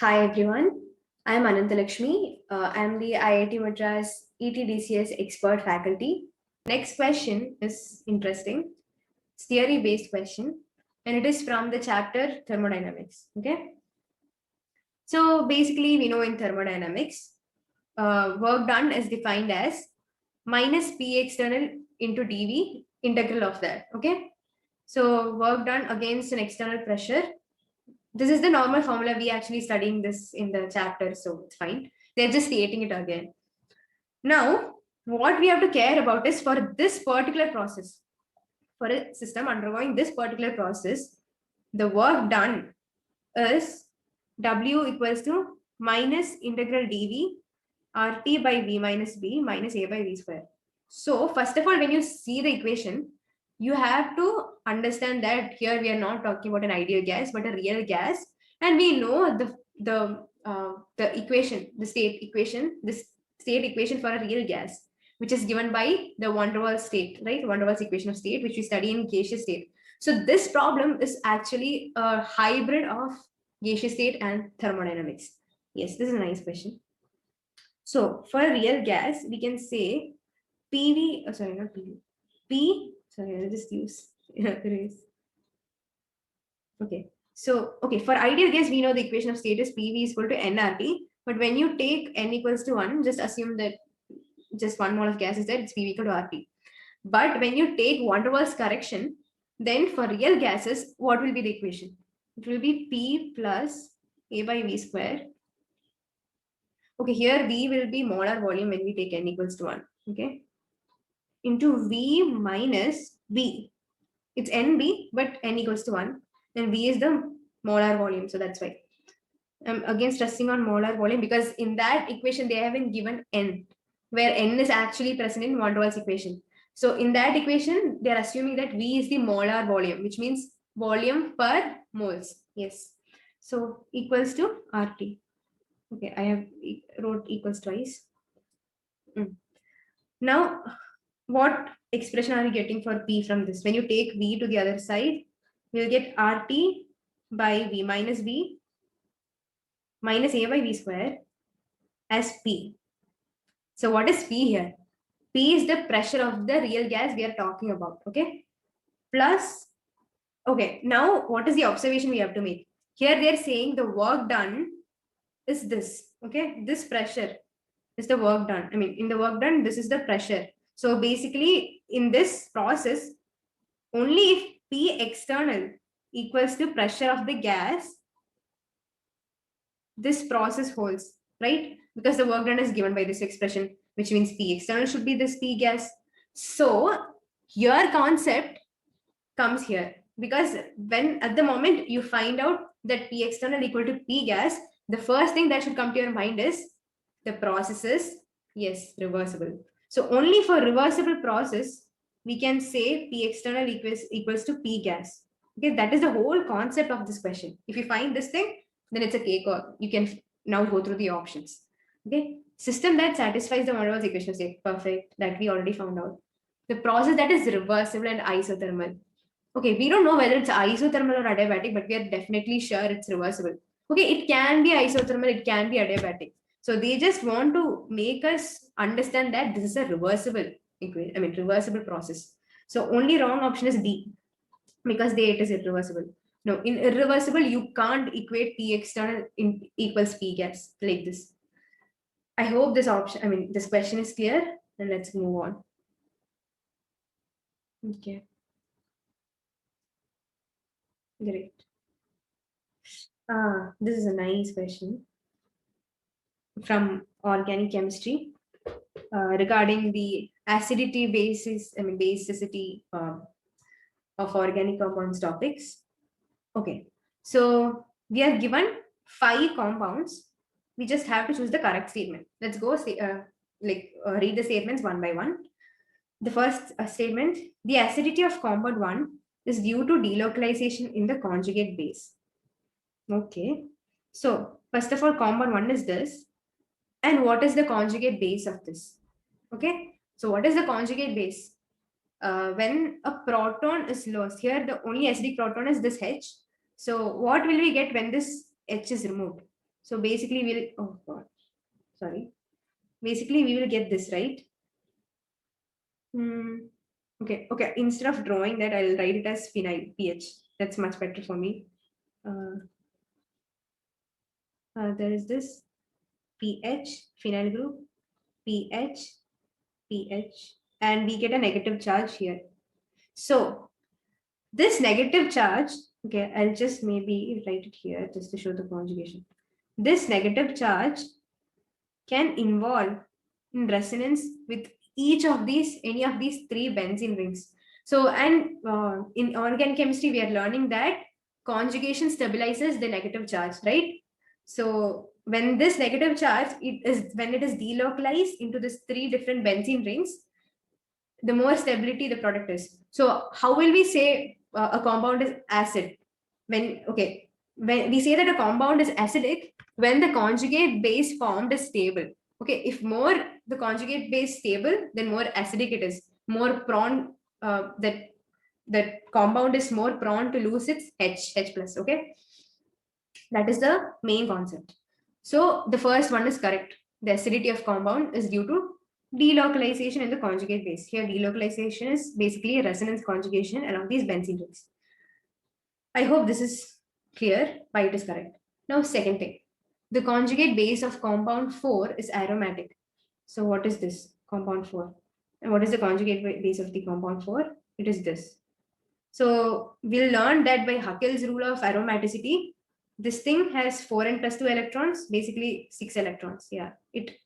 Hi everyone, I am Ananthalakshmi. I am the IIT Madras ETDCS expert faculty. Next question is interesting. It's theory-based question, and it is from the chapter Thermodynamics. Okay, so basically we know in thermodynamics, work done is defined as minus P external into dV integral of that. Okay, so work done against an external pressure. This is the normal formula. We actually studying this in the chapter, so it's fine. They're just stating it again. Now, what we have to care about is for this particular process, for a system undergoing this particular process, the work done is W equals to minus integral dV RT by V minus B minus A by V square. So first of all, when you see the equation, you have to understand that here we are not talking about an ideal gas, but a real gas. And we know the equation, the state equation, this state equation for a real gas, which is given by the van der Waals state, right? Van der Waals equation of state, which we study in gaseous state. So this problem is actually a hybrid of gaseous state and thermodynamics. Yes, this is a nice question. So for a real gas, we can say PV, oh, sorry, not PV, P, sorry, I'll just use erase. Okay, so, okay, for ideal gas, we know the equation of state is PV is equal to nRT, but when you take n equals to 1, just assume that just 1 mole of gas is there, it's PV equal to RT. But when you take van der Waals correction, then for real gases, what will be the equation? It will be P plus A by V square. Okay, here V will be molar volume when we take n equals to 1. Okay, into V minus B. It's NB, but n equals to 1. And V is the molar volume. So that's why I'm again stressing on molar volume, because in that equation they haven't given n, where n is actually present in van der Waals equation. So in that equation, they're assuming that V is the molar volume, which means volume per moles. Yes. So equals to RT. Okay, I have wrote equals twice. Now, what expression are you getting for P from this? When you take V to the other side, we'll get RT by V minus B minus A by V square as P. So what is P here? P is the pressure of the real gas we are talking about, okay? Plus, okay, now what is the observation we have to make? Here they're saying the work done is this, okay? This pressure is the work done. I mean, in the work done, this is the pressure. So basically, in this process, only if P external equals to pressure of the gas, this process holds, right? Because the work done is given by this expression, which means P external should be this P gas. So your concept comes here, because when at the moment you find out that P external equal to P gas, the first thing that should come to your mind is the process is, yes, reversible. So only for reversible process, we can say P external equals to P gas. Okay, that is the whole concept of this question. If you find this thing, then it's a cake, or you can now go through the options. Okay, system that satisfies the van der Waals equation state, perfect, that we already found out. The process that is reversible and isothermal. Okay, we don't know whether it's isothermal or adiabatic, but we are definitely sure it's reversible. Okay, it can be isothermal, it can be adiabatic. So they just want to make us understand that this is a reversible equation, I mean reversible process. So only wrong option is D, because it is irreversible. No, in irreversible, you can't equate P external equals P gas like this. I hope this option, I mean, this question is clear, and let's move on. Okay. Great. This is a nice question from organic chemistry regarding the acidity basis, I mean, basicity of organic compounds topics. Okay, so we are given 5 compounds. We just have to choose the correct statement. Let's go read the statements one by one. The first statement: the acidity of compound 1 is due to delocalization in the conjugate base. Okay, so first of all, compound 1 is this. And what is the conjugate base of this? Okay, so what is the conjugate base? When a proton is lost, here the only acidic proton is this H. So what will we get when this H is removed? So basically we'll, oh God, sorry. Basically we will get this, right? Okay. Instead of drawing that, I'll write it as phenyl, pH. That's much better for me. There is this pH, phenyl group, pH, pH, and we get a negative charge here. So this negative charge, okay, I'll just maybe write it here just to show the conjugation. This negative charge can involve in resonance with each of these, any of these three benzene rings. So, and in organic chemistry, we are learning that conjugation stabilizes the negative charge, right? So, when this negative charge, when it is delocalized into these three different benzene rings, the more stability the product is. So, how will we say a compound is acid? When we say that a compound is acidic, when the conjugate base formed is stable. Okay, if more the conjugate base stable, then more acidic it is. More prone that compound is more prone to lose its H plus. Okay, that is the main concept. So the first one is correct. The acidity of compound is due to delocalization in the conjugate base. Here, delocalization is basically a resonance conjugation along these benzene rings. I hope this is clear why it is correct. Now, second thing, the conjugate base of compound 4 is aromatic. So, what is this compound 4? And what is the conjugate base of the compound 4? It is this. So, we'll learn that by Huckel's rule of aromaticity, this thing has 4n plus 2 electrons, basically 6 electrons. Yeah, it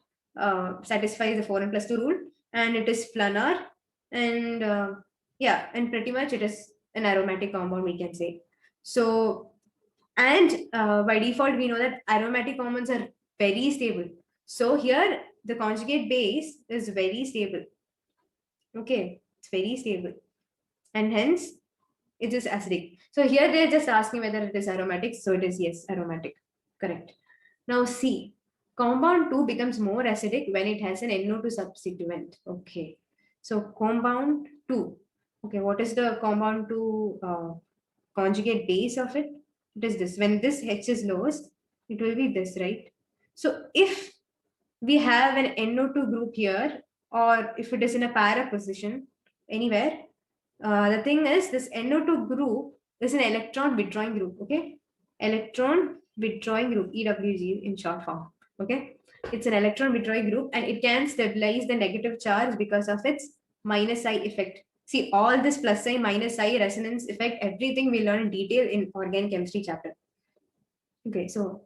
satisfies the 4n plus 2 rule, and it is planar, and yeah, and pretty much it is an aromatic compound, we can say. So, and by default, we know that aromatic compounds are very stable. So here, the conjugate base is very stable. Okay, it's very stable, and hence it is acidic. So here they're just asking whether it is aromatic. So it is yes, aromatic. Correct. Now C. Compound 2 becomes more acidic when it has an NO2 substituent. Okay. So compound 2. Okay, what is the compound 2 conjugate base of it? It is this. When this H is lowest, it will be this, right? So if we have an NO2 group here, or if it is in a para position anywhere, the thing is this NO2 group is an electron withdrawing group, okay? Electron withdrawing group, EWG in short form, okay? It's an electron withdrawing group and it can stabilize the negative charge because of its minus I effect. See, all this plus I, minus I, resonance effect, everything we learn in detail in organic chemistry chapter. Okay, so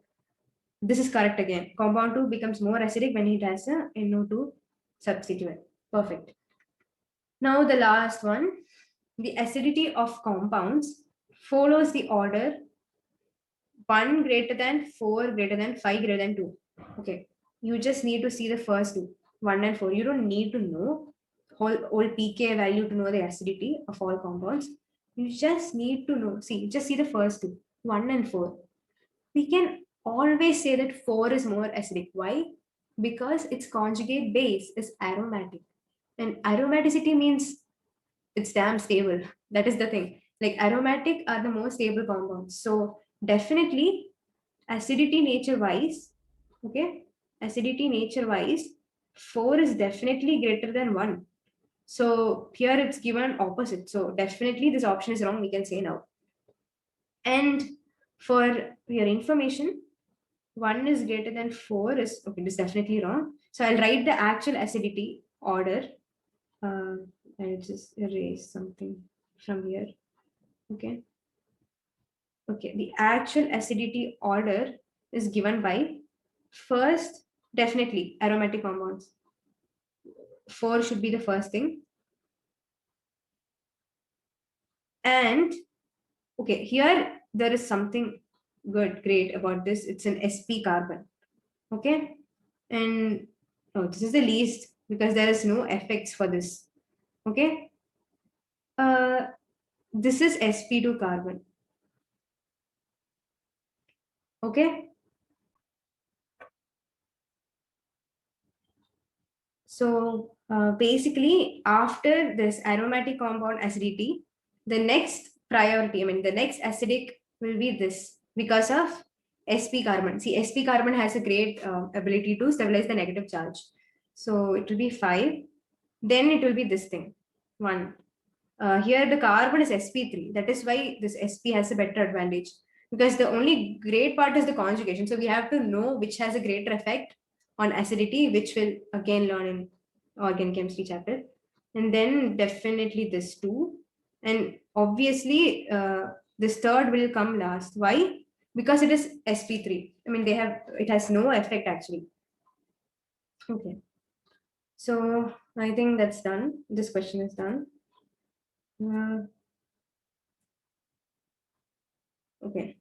this is correct again. Compound 2 becomes more acidic when it has a NO2 substituent. Perfect. Now the last one, the acidity of compounds follows the order 1 greater than 4 greater than 5 greater than 2. Okay, you just need to see the first two, 1 and 4. You don't need to know whole pK value to know the acidity of all compounds. You just need to know, just see the first two, 1 and 4. We can always say that 4 is more acidic. Why? Because its conjugate base is aromatic. And aromaticity means it's damn stable. That is the thing. Like aromatic are the most stable compounds. So definitely acidity nature wise, okay, acidity nature wise, 4 is definitely greater than 1. So here it's given opposite. So definitely this option is wrong, we can say now. And for your information, 1 is greater than 4 is, okay, this is definitely wrong. So I'll write the actual acidity order. I'll just erase something from here. Okay. Okay, the actual acidity order is given by first, definitely aromatic compounds. 4 should be the first thing. And okay, here there is something great about this. It's an sp carbon. Okay. And oh, this is the least because there is no effects for this. Okay. This is sp2 carbon. Okay. So basically, after this aromatic compound acidity, the next priority, I mean, the next acidic will be this because of sp carbon. See, sp carbon has a great ability to stabilize the negative charge. So it will be 5. Then it will be this thing, 1. Here the carbon is sp3. That is why this sp has a better advantage, because the only great part is the conjugation. So we have to know which has a greater effect on acidity, which we'll again learn in organic chemistry chapter. And then definitely this 2. And obviously this third will come last. Why? Because it is sp3. I mean, it has no effect actually. Okay. So I think that's done. This question is done. Okay.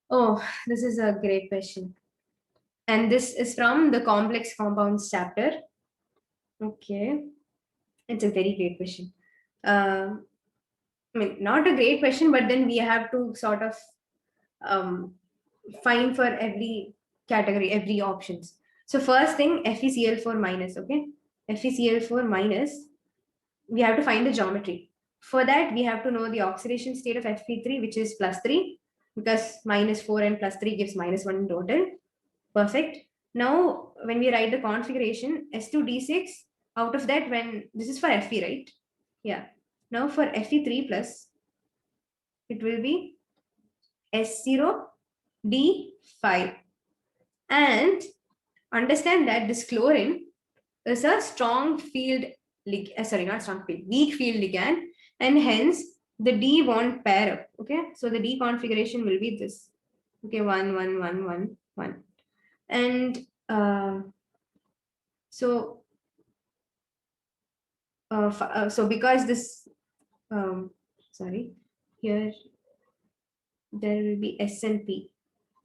Oh, this is a great question. And this is from the complex compounds chapter. Okay. It's a very great question. I mean, not a great question, but then we have to sort of find for every category, every options. So first thing, FeCl4 minus, okay? FeCl4 minus, we have to find the geometry. For that, we have to know the oxidation state of Fe3, which is +3, because -4 and +3 gives -1 in total. Perfect. Now, when we write the configuration, S2D6, out of that, when this is for Fe, right? Yeah. Now for Fe3 plus, it will be S0D5. And understand that this chlorine is a strong field, sorry, not strong field, weak field ligand, and hence the D won't pair up. Okay, so the D configuration will be this. Okay, 1, 1, 1, 1, 1. And so so because this sorry, here there will be S and P.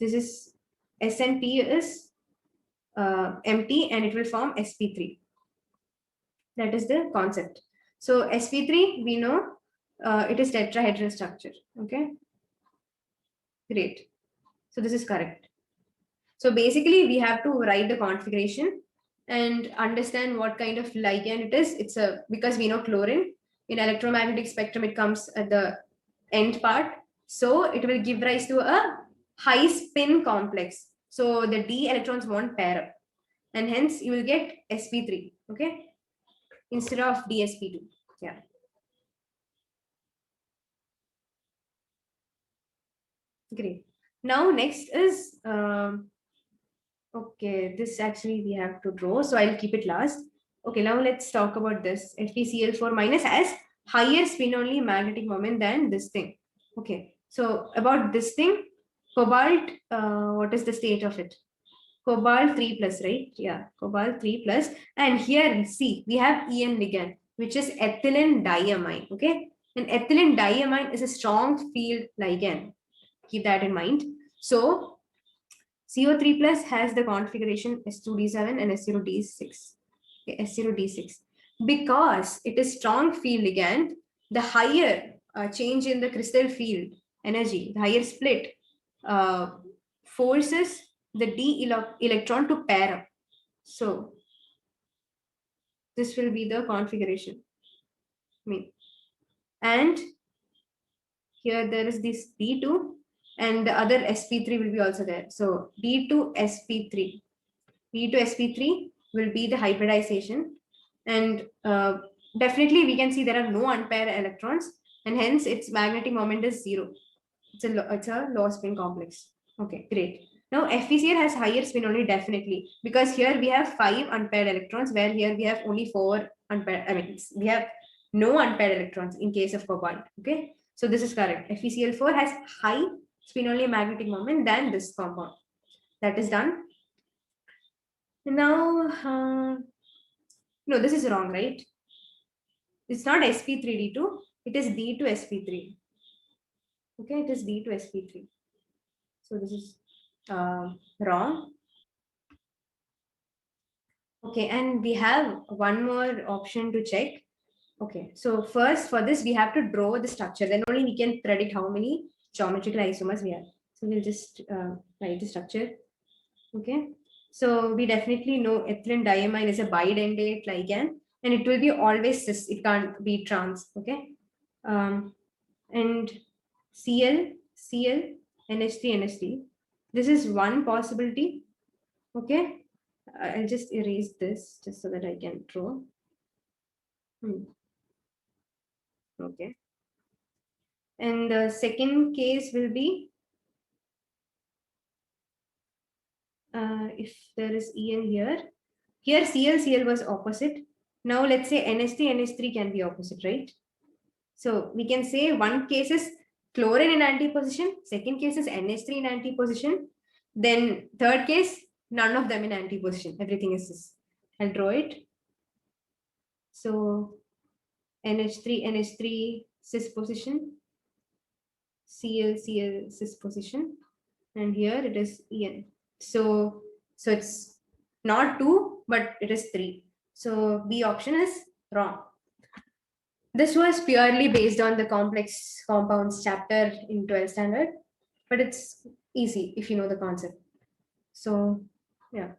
This is S and P is empty, and it will form sp3. That is the concept. So sp3, we know it is tetrahedral structure. Okay, great. So this is correct. So basically we have to write the configuration and understand what kind of ligand it is. It's a, because we know chlorine in electromagnetic spectrum, it comes at the end part. So it will give rise to a high spin complex. So the D electrons won't pair up, and hence you will get sp3, okay, instead of dsp2. Yeah, great. Now next is okay, this actually we have to draw, so I'll keep it last. Okay, now let's talk about this. FeCl4 minus has higher spin only magnetic moment than this thing. Okay, so about this thing, cobalt, what is the state of it? Cobalt 3 plus, right? Yeah, cobalt 3 plus. And here, see, we have En ligand, which is ethylene diamine. Okay, and ethylene diamine is a strong field ligand. Keep that in mind. So CO3 plus has the configuration S2D7 and S0D6. Okay, S0D6. Because it is strong field ligand, the higher change in the crystal field energy, the higher split, uh, forces the D electron to pair up. So this will be the configuration. I mean, and here there is this D2, and the other sp3 will be also there. So D2 sp3. D2sp3 will be the hybridization, and definitely we can see there are no unpaired electrons, and hence its magnetic moment is 0. It's a low spin complex. Okay, great. Now FeCl has higher spin only, definitely, because here we have 5 unpaired electrons, where here we have only 4 unpaired. I mean, we have no unpaired electrons in case of cobalt. Okay, so this is correct. FeCl4 has high spin only magnetic moment than this compound. That is done. Now, no, this is wrong, right? It's not sp3d2, it is d2sp3. Okay, it is d2sp3. So this is wrong. Okay, and we have one more option to check. Okay, so first for this, we have to draw the structure. Then only we can predict how many geometrical isomers we have. So we'll just write the structure. Okay, so we definitely know ethylene diamine is a bidentate ligand, and it will be always cis. It can't be trans. Okay, and Cl, NH3, NH3. This is one possibility. Okay, I'll just erase this just so that I can draw. Okay, and the second case will be if there is En here. Here Cl was opposite. Now let's say NH3 can be opposite, right? So we can say one case is chlorine in antiposition, second case is NH3 in antiposition, then third case, none of them in antiposition. Everything is cis. I'll draw it. So NH3 cis position, Cl cis position, and here it is En. So it's not 2, but it is 3. So B option is wrong. This was purely based on the complex compounds chapter in 12th standard, but it's easy if you know the concept. So, yeah.